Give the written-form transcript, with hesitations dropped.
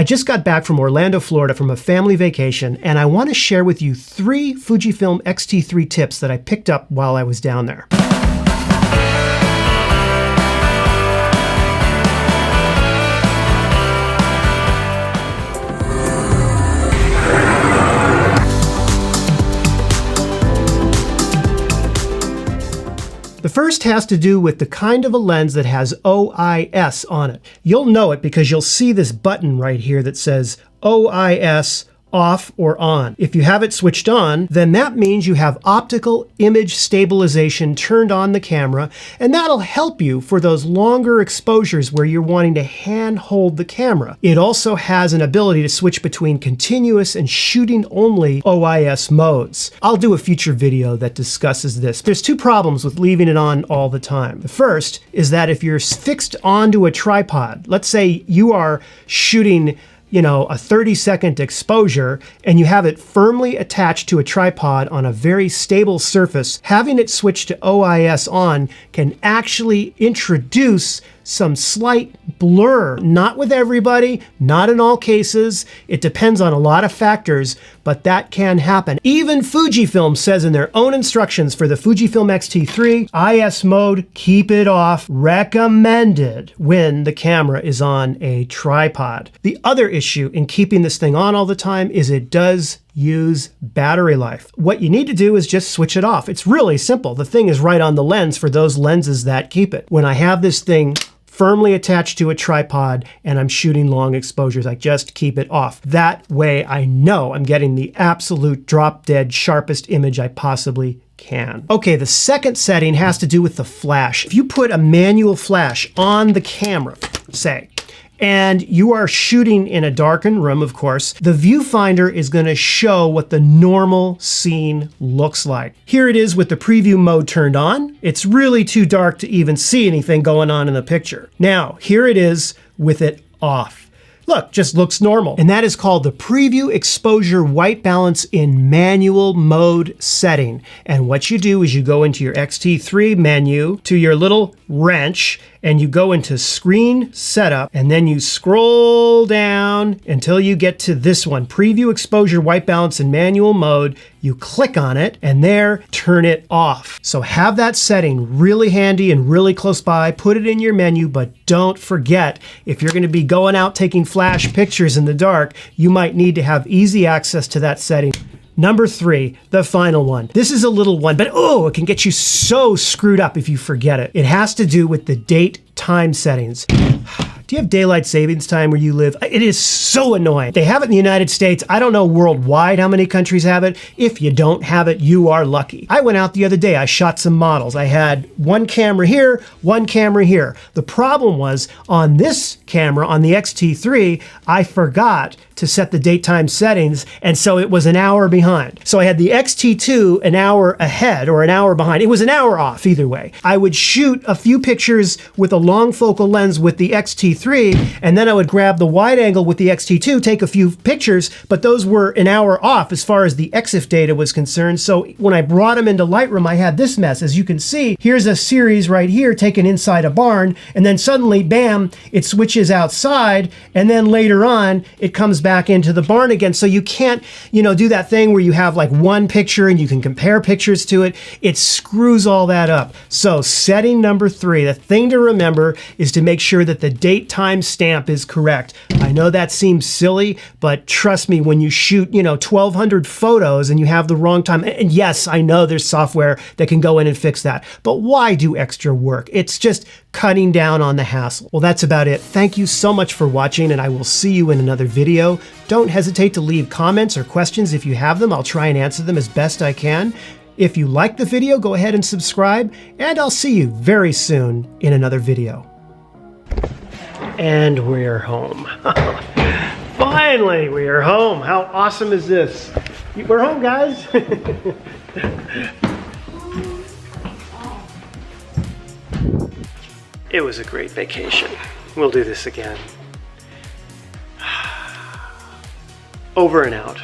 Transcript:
just got back from Orlando, Florida from a family vacation, and I want to share with you 3 Fujifilm XT3 tips that I picked up while I was down there. The first has to do with the kind of a lens that has OIS on it. You'll know it because you'll see this button right here that says OIS off or on. If you have it switched on, then that means you have optical image stabilization turned on the camera, and that'll help you for those longer exposures where you're wanting to hand hold the camera. It also has an ability to switch between continuous and shooting only OIS modes. I'll do a future video that discusses this. There's 2 problems with leaving it on all the time. The first is that if you're fixed onto a tripod, let's say you are shooting a 30-second exposure and you have it firmly attached to a tripod on a very stable surface, having it switched to OIS on can actually introduce some slight blur. Not with everybody, not in all cases. It depends on a lot of factors, but that can happen. Even Fujifilm says in their own instructions for the Fujifilm XT3, IS mode, keep it off, recommended when the camera is on a tripod. The other issue in keeping this thing on all the time is it does use battery life. What you need to do is just switch it off. It's really simple. The thing is right on the lens for those lenses that keep it. When I have this thing firmly attached to a tripod and I'm shooting long exposures, I just keep it off. That way I know I'm getting the absolute drop dead sharpest image I possibly can. Okay, the second setting has to do with the flash. If you put a manual flash on the camera, say, and you are shooting in a darkened room, of course, the viewfinder is going to show what the normal scene looks like. Here it is with the preview mode turned on. It's really too dark to even see anything going on in the picture. Now, here it is with it off. Look, just looks normal. And that is called the preview exposure white balance in manual mode setting. And what you do is you go into your XT3 menu to your little wrench and you go into screen setup and then you scroll down until you get to this one, preview exposure white balance in manual mode. You click on it and there, turn it off. So have that setting really handy and really close by, put it in your menu, but don't forget, if you're gonna be going out taking flash pictures in the dark, you might need to have easy access to that setting. Number 3, the final one. This is a little one, but oh, it can get you so screwed up if you forget it. It has to do with the date time settings. Do you have daylight savings time where you live? It is so annoying. They have it in the United States. I don't know worldwide how many countries have it. If you don't have it, you are lucky. I went out the other day, I shot some models. I had one camera here, one camera here. The problem was on this camera, on the XT3, I forgot to set the daytime settings, and so it was an hour behind. So I had the XT2 an hour ahead or an hour behind. It was an hour off either way. I would shoot a few pictures with a long focal lens with the XT3, and then I would grab the wide angle with the XT2, take a few pictures, but those were an hour off as far as the EXIF data was concerned. So when I brought them into Lightroom, I had this mess. As you can see, here's a series right here taken inside a barn, and then suddenly, bam, it switches outside, and then later on, it comes back into the barn again. So you can't, do that thing where you have like one picture and you can compare pictures to it. It screws all that up. So setting number 3, the thing to remember is to make sure that the date time stamp is correct. I know that seems silly, but trust me, when you shoot, 1,200 photos and you have the wrong time, and yes, I know there's software that can go in and fix that, but why do extra work? It's just cutting down on the hassle. Well, that's about it. Thank you so much for watching, and I will see you in another video. Don't hesitate to leave comments or questions if you have them. I'll try and answer them as best I can. If you like the video, go ahead and subscribe, and I'll see you very soon in another video. And we're home. Finally, we are home. How awesome is this? We're home, guys. It was a great vacation. We'll do this again. Over and out.